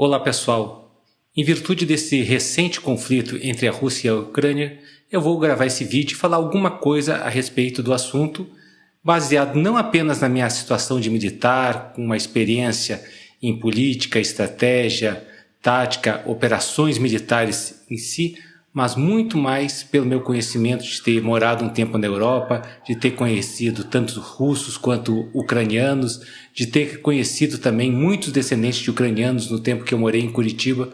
Olá pessoal, em virtude desse recente conflito entre a Rússia e a Ucrânia, eu vou gravar esse vídeo e falar alguma coisa a respeito do assunto, baseado não apenas na minha situação de militar, com uma experiência em política, estratégia, tática, operações militares em si, mas muito mais pelo meu conhecimento de ter morado um tempo na Europa, de ter conhecido tanto russos quanto ucranianos, de ter conhecido também muitos descendentes de ucranianos no tempo que eu morei em Curitiba.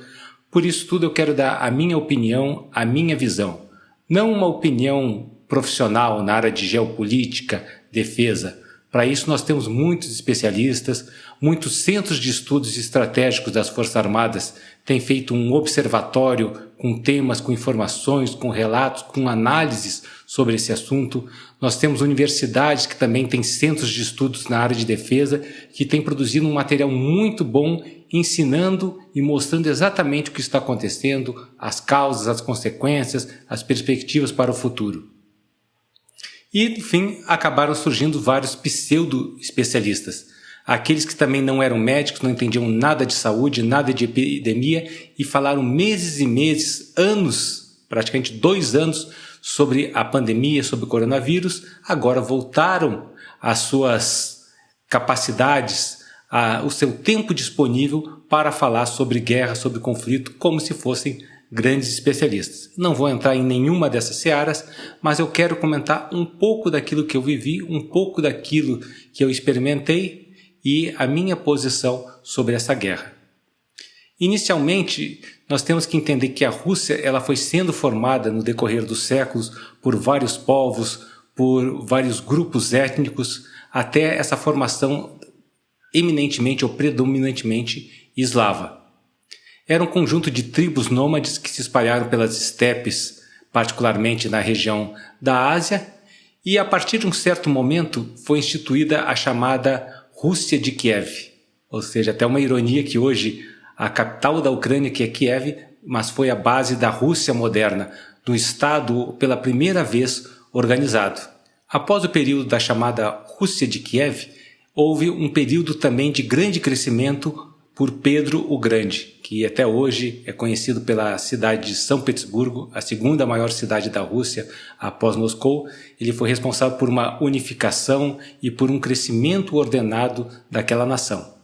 Por isso tudo eu quero dar a minha opinião, a minha visão. Não uma opinião profissional na área de geopolítica, defesa. Para isso nós temos muitos especialistas, muitos centros de estudos estratégicos das Forças Armadas têm feito um observatório com temas, com informações, com relatos, com análises sobre esse assunto. Nós temos universidades que também têm centros de estudos na área de defesa que têm produzido um material muito bom ensinando e mostrando exatamente o que está acontecendo, as causas, as consequências, as perspectivas para o futuro. E, enfim, acabaram surgindo vários pseudo-especialistas. Aqueles que também não eram médicos, não entendiam nada de saúde, nada de epidemia e falaram meses e meses, anos, praticamente 2 anos, sobre a pandemia, sobre o coronavírus, agora voltaram às suas capacidades, o seu tempo disponível para falar sobre guerra, sobre conflito, como se fossem grandes especialistas. Não vou entrar em nenhuma dessas searas, mas eu quero comentar um pouco daquilo que eu vivi, um pouco daquilo que eu experimentei e a minha posição sobre essa guerra. Inicialmente, nós temos que entender que a Rússia ela foi sendo formada no decorrer dos séculos por vários povos, por vários grupos étnicos, até essa formação eminentemente ou predominantemente eslava. Era um conjunto de tribos nômades que se espalharam pelas estepes, particularmente na região da Ásia, e a partir de um certo momento foi instituída a chamada Rússia de Kiev, ou seja, até uma ironia que hoje a capital da Ucrânia, que é Kiev, mas foi a base da Rússia moderna, do Estado pela primeira vez organizado. Após o período da chamada Rússia de Kiev, houve um período também de grande crescimento por Pedro o Grande, que até hoje é conhecido pela cidade de São Petersburgo, a segunda maior cidade da Rússia após Moscou. Ele foi responsável por uma unificação e por um crescimento ordenado daquela nação.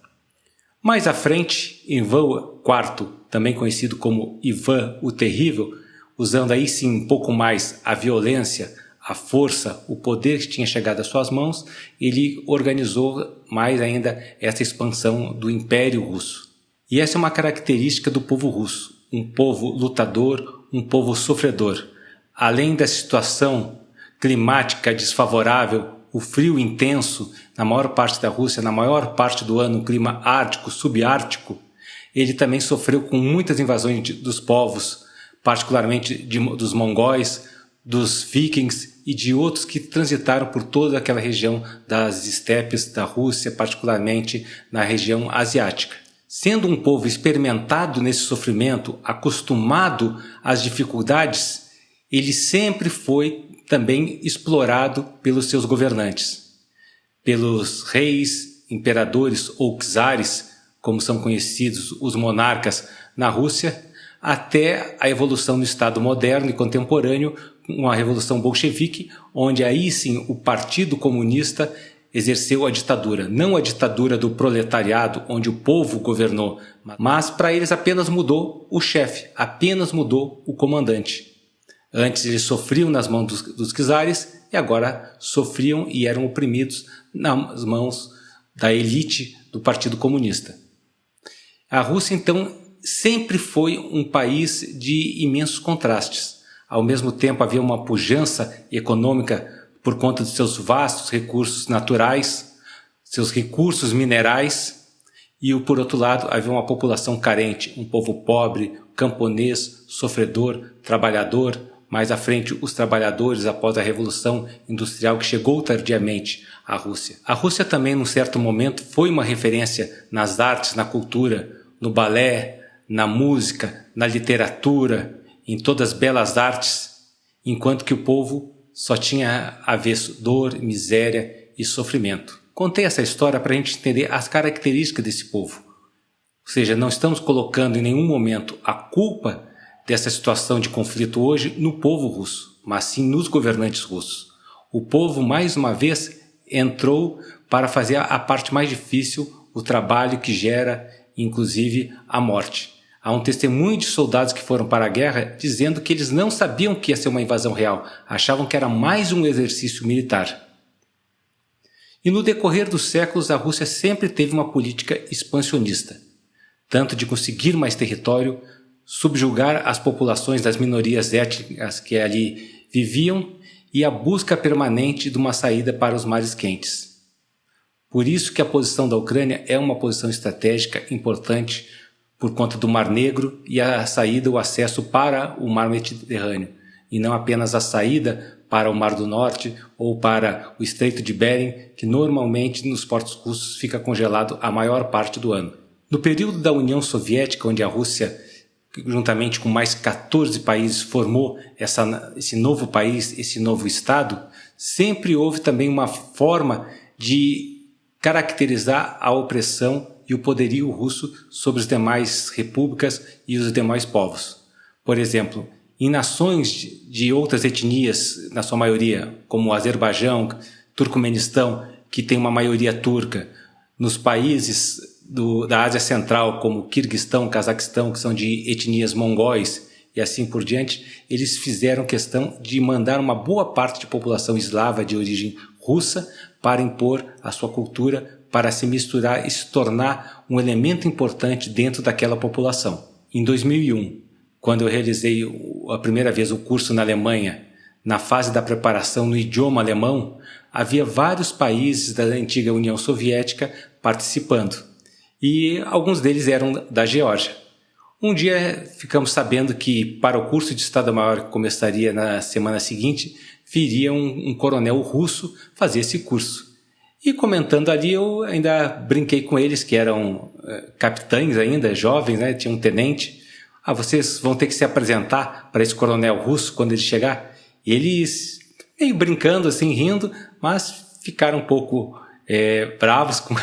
Mais à frente, Ivan IV, também conhecido como Ivan o Terrível, usando aí sim um pouco mais a violência, a força, o poder que tinha chegado às suas mãos, ele organizou mais ainda essa expansão do Império Russo. E essa é uma característica do povo russo, um povo lutador, um povo sofredor. Além da situação climática desfavorável, o frio intenso na maior parte da Rússia, na maior parte do ano, um clima ártico, subártico, ele também sofreu com muitas invasões dos povos, particularmente dos mongóis, dos vikings e de outros que transitaram por toda aquela região das estepes da Rússia, particularmente na região asiática. Sendo um povo experimentado nesse sofrimento, acostumado às dificuldades, ele sempre foi também explorado pelos seus governantes, pelos reis, imperadores ou czares, como são conhecidos os monarcas na Rússia, até a evolução do Estado moderno e contemporâneo, uma revolução bolchevique, onde aí sim o Partido Comunista exerceu a ditadura. Não a ditadura do proletariado, onde o povo governou, mas para eles apenas mudou o chefe, apenas mudou o comandante. Antes eles sofriam nas mãos dos czares e agora sofriam e eram oprimidos nas mãos da elite do Partido Comunista. A Rússia, então, sempre foi um país de imensos contrastes. Ao mesmo tempo havia uma pujança econômica por conta dos seus vastos recursos naturais, seus recursos minerais, e por outro lado havia uma população carente, um povo pobre, camponês, sofredor, trabalhador. Mais à frente, os trabalhadores após a Revolução Industrial que chegou tardiamente à Rússia. A Rússia também, num certo momento, foi uma referência nas artes, na cultura, no balé, na música, na literatura, em todas as belas artes, enquanto que o povo só tinha avesso dor, miséria e sofrimento. Contei essa história para a gente entender as características desse povo. Ou seja, não estamos colocando em nenhum momento a culpa dessa situação de conflito hoje no povo russo, mas sim nos governantes russos. O povo, mais uma vez, entrou para fazer a parte mais difícil, o trabalho que gera, inclusive, a morte. Há um testemunho de soldados que foram para a guerra dizendo que eles não sabiam que ia ser uma invasão real, achavam que era mais um exercício militar. E no decorrer dos séculos, a Rússia sempre teve uma política expansionista, tanto de conseguir mais território, subjugar as populações das minorias étnicas que ali viviam e a busca permanente de uma saída para os mares quentes. Por isso que a posição da Ucrânia é uma posição estratégica importante por conta do Mar Negro e a saída, o acesso para o Mar Mediterrâneo, e não apenas a saída para o Mar do Norte ou para o Estreito de Bering, que normalmente nos portos russos fica congelado a maior parte do ano. No período da União Soviética, onde a Rússia, juntamente com mais 14 países, formou esse novo país, esse novo Estado, sempre houve também uma forma de caracterizar a opressão e o poderio russo sobre as demais repúblicas e os demais povos. Por exemplo, em nações de outras etnias, na sua maioria, como o Azerbaijão, Turcomenistão, que tem uma maioria turca, nos países da Ásia Central, como Quirguistão, Cazaquistão, que são de etnias mongóis e assim por diante, eles fizeram questão de mandar uma boa parte de população eslava de origem russa para impor a sua cultura, para se misturar e se tornar um elemento importante dentro daquela população. Em 2001, quando eu realizei a primeira vez o curso na Alemanha, na fase da preparação no idioma alemão, havia vários países da antiga União Soviética participando. E alguns deles eram da Geórgia. Um dia ficamos sabendo que para o curso de Estado-Maior que começaria na semana seguinte, viria um coronel russo fazer esse curso. E comentando ali, eu ainda brinquei com eles, que eram capitães ainda, jovens, né? Tinha um tenente. Vocês vão ter que se apresentar para esse coronel russo quando ele chegar. E eles, meio brincando assim, rindo, mas ficaram um pouco bravos com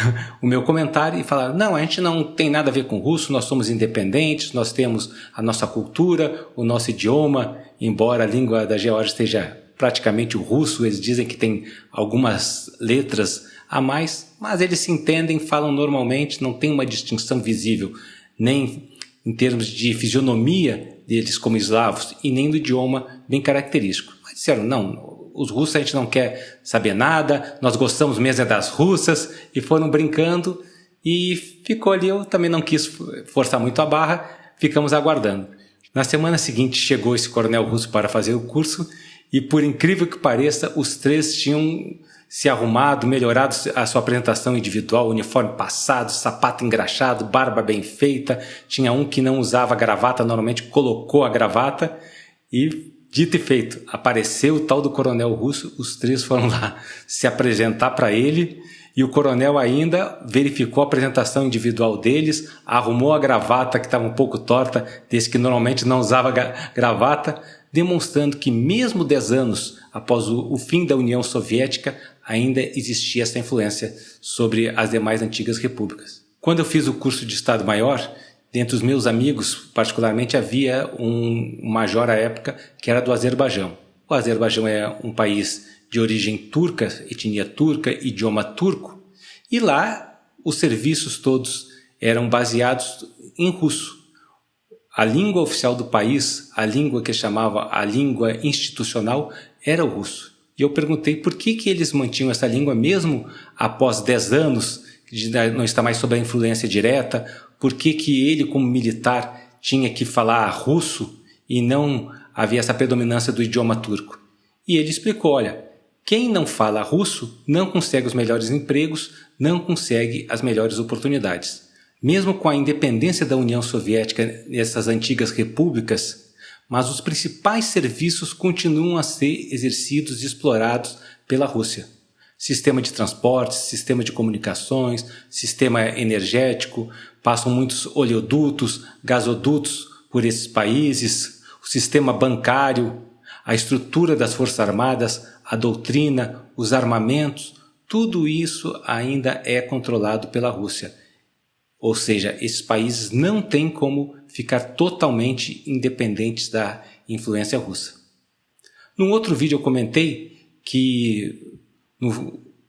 o meu comentário e falaram: não, a gente não tem nada a ver com o russo, nós somos independentes, nós temos a nossa cultura, o nosso idioma, embora a língua da Geórgia esteja praticamente o russo, eles dizem que tem algumas letras a mais, mas eles se entendem, falam normalmente, não tem uma distinção visível, nem em termos de fisionomia deles como eslavos e nem do idioma bem característico. Mas disseram: não, os russos a gente não quer saber nada, nós gostamos mesmo das russas, e foram brincando e ficou ali. Eu também não quis forçar muito a barra, ficamos aguardando. Na semana seguinte chegou esse coronel russo para fazer o curso e, por incrível que pareça, os três tinham se arrumado, melhorado a sua apresentação individual, uniforme passado, sapato engraxado, barba bem feita. Tinha um que não usava gravata, normalmente colocou a gravata e, dito e feito, apareceu o tal do coronel russo, os três foram lá se apresentar para ele e o coronel ainda verificou a apresentação individual deles, arrumou a gravata que estava um pouco torta, desse que normalmente não usava gravata, demonstrando que mesmo 10 anos após o fim da União Soviética, ainda existia essa influência sobre as demais antigas repúblicas. Quando eu fiz o curso de Estado-Maior, dentre os meus amigos, particularmente, havia um major à época que era do Azerbaijão. O Azerbaijão é um país de origem turca, etnia turca, idioma turco, e lá os serviços todos eram baseados em russo. A língua oficial do país, a língua que chamava a língua institucional, era o russo. E eu perguntei por que eles mantinham essa língua mesmo após 10 anos, de não estar mais sob a influência direta, por que ele, como militar, tinha que falar russo e não havia essa predominância do idioma turco. E ele explicou: olha, quem não fala russo não consegue os melhores empregos, não consegue as melhores oportunidades. Mesmo com a independência da União Soviética nessas antigas repúblicas, mas os principais serviços continuam a ser exercidos e explorados pela Rússia. Sistema de transportes, sistema de comunicações, sistema energético, passam muitos oleodutos, gasodutos por esses países, o sistema bancário, a estrutura das Forças Armadas, a doutrina, os armamentos, tudo isso ainda é controlado pela Rússia. Ou seja, esses países não têm como ficar totalmente independentes da influência russa. Num outro vídeo eu comentei que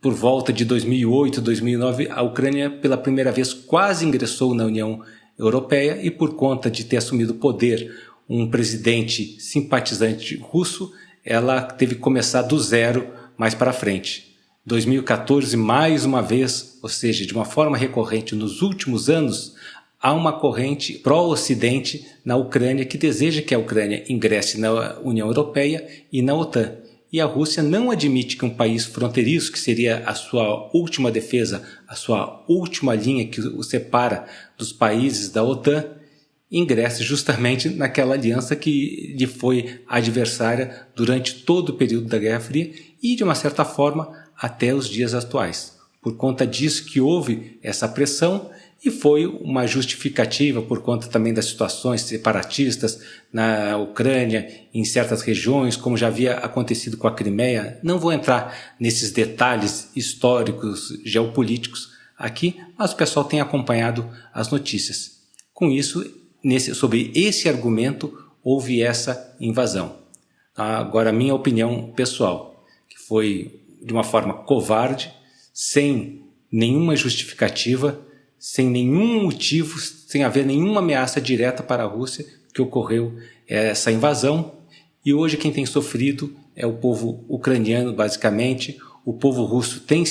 por volta de 2008, 2009, a Ucrânia pela primeira vez quase ingressou na União Europeia e por conta de ter assumido o poder um presidente simpatizante russo, ela teve que começar do zero mais para frente. 2014, mais uma vez, ou seja, de uma forma recorrente nos últimos anos, há uma corrente pró-Ocidente na Ucrânia que deseja que a Ucrânia ingresse na União Europeia e na OTAN. E a Rússia não admite que um país fronteiriço, que seria a sua última defesa, a sua última linha que o separa dos países da OTAN, ingresse justamente naquela aliança que lhe foi adversária durante todo o período da Guerra Fria e, de uma certa forma, até os dias atuais. Por conta disso que houve essa pressão e foi uma justificativa por conta também das situações separatistas na Ucrânia, em certas regiões, como já havia acontecido com a Crimeia. Não vou entrar nesses detalhes históricos, geopolíticos aqui, mas o pessoal tem acompanhado as notícias. Com isso, sobre esse argumento, houve essa invasão. Agora, a minha opinião pessoal, que foi de uma forma covarde, sem nenhuma justificativa, sem nenhum motivo, sem haver nenhuma ameaça direta para a Rússia, que ocorreu essa invasão. E hoje quem tem sofrido é o povo ucraniano, basicamente. O povo russo tem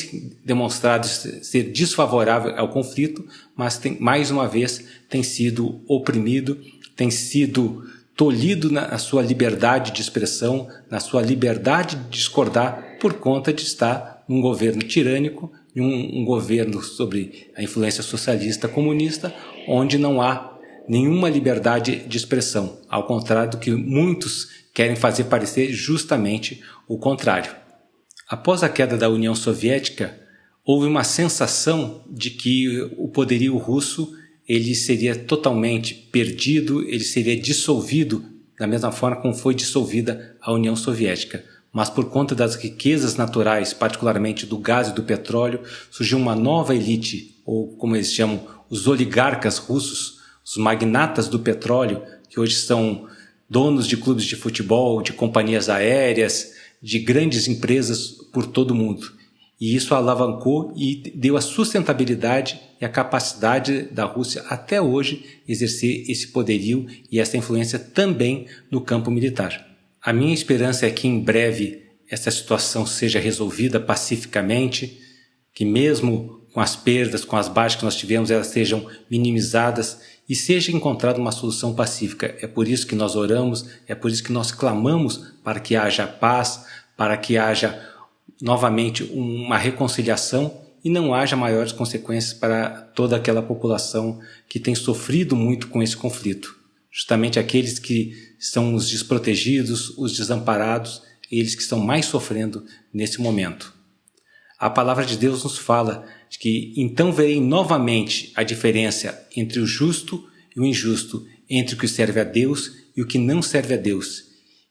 demonstrado ser desfavorável ao conflito, mas mais uma vez tem sido oprimido, tem sido tolhido na sua liberdade de expressão, na sua liberdade de discordar, por conta de estar num governo tirânico, um governo sobre a influência socialista comunista, onde não há nenhuma liberdade de expressão, ao contrário do que muitos querem fazer parecer justamente o contrário. Após a queda da União Soviética, houve uma sensação de que o poderio russo ele seria totalmente perdido, ele seria dissolvido da mesma forma como foi dissolvida a União Soviética. Mas por conta das riquezas naturais, particularmente do gás e do petróleo, surgiu uma nova elite, ou como eles chamam, os oligarcas russos, os magnatas do petróleo, que hoje são donos de clubes de futebol, de companhias aéreas, de grandes empresas por todo o mundo. E isso alavancou e deu a sustentabilidade e a capacidade da Rússia até hoje exercer esse poderio e essa influência também no campo militar. A minha esperança é que em breve essa situação seja resolvida pacificamente, que mesmo com as perdas, com as baixas que nós tivemos, elas sejam minimizadas e seja encontrada uma solução pacífica. É por isso que nós oramos, é por isso que nós clamamos para que haja paz, para que haja novamente uma reconciliação e não haja maiores consequências para toda aquela população que tem sofrido muito com esse conflito. Justamente aqueles que são os desprotegidos, os desamparados, eles que estão mais sofrendo nesse momento. A palavra de Deus nos fala de que então verei novamente a diferença entre o justo e o injusto, entre o que serve a Deus e o que não serve a Deus.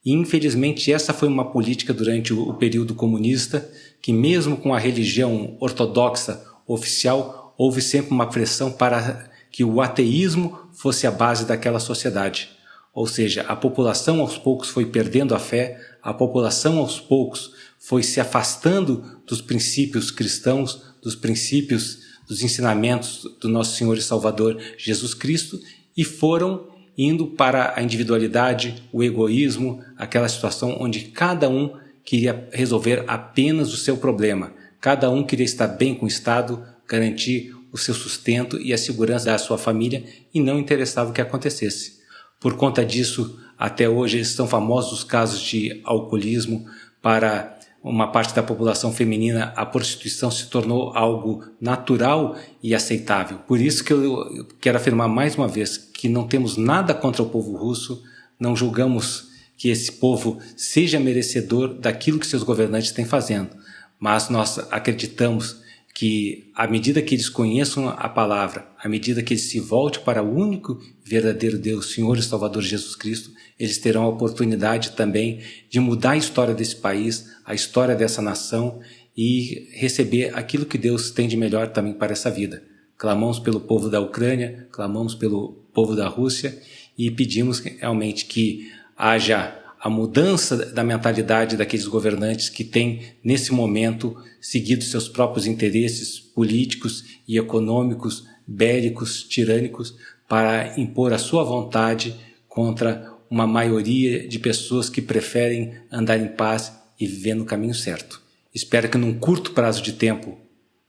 E infelizmente essa foi uma política durante o período comunista, que mesmo com a religião ortodoxa oficial, houve sempre uma pressão para que o ateísmo fosse a base daquela sociedade. Ou seja, a população aos poucos foi perdendo a fé, a população aos poucos foi se afastando dos princípios cristãos, dos princípios, dos ensinamentos do nosso Senhor e Salvador Jesus Cristo e foram indo para a individualidade, o egoísmo, aquela situação onde cada um queria resolver apenas o seu problema. Cada um queria estar bem com o Estado, garantir o seu sustento e a segurança da sua família e não interessava o que acontecesse. Por conta disso, até hoje são famosos os casos de alcoolismo. Para uma parte da população feminina, a prostituição se tornou algo natural e aceitável. Por isso que eu quero afirmar mais uma vez que não temos nada contra o povo russo, não julgamos que esse povo seja merecedor daquilo que seus governantes têm fazendo, mas nós acreditamos que à medida que eles conheçam a palavra, à medida que eles se voltem para o único verdadeiro Deus, Senhor e Salvador Jesus Cristo, eles terão a oportunidade também de mudar a história desse país, a história dessa nação e receber aquilo que Deus tem de melhor também para essa vida. clamamos pelo povo da Ucrânia, clamamos pelo povo da Rússia e pedimos realmente que haja a mudança da mentalidade daqueles governantes que têm, nesse momento, seguido seus próprios interesses políticos e econômicos, bélicos, tirânicos, para impor a sua vontade contra uma maioria de pessoas que preferem andar em paz e viver no caminho certo. Espero que num curto prazo de tempo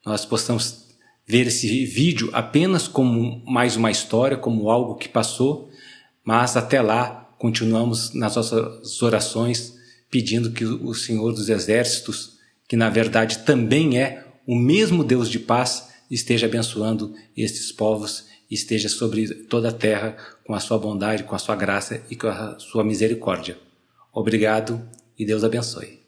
nós possamos ver esse vídeo apenas como mais uma história, como algo que passou, mas até lá continuamos nas nossas orações pedindo que o Senhor dos Exércitos, que na verdade também é o mesmo Deus de paz, esteja abençoando estes povos e esteja sobre toda a terra com a sua bondade, com a sua graça e com a sua misericórdia. Obrigado e Deus abençoe.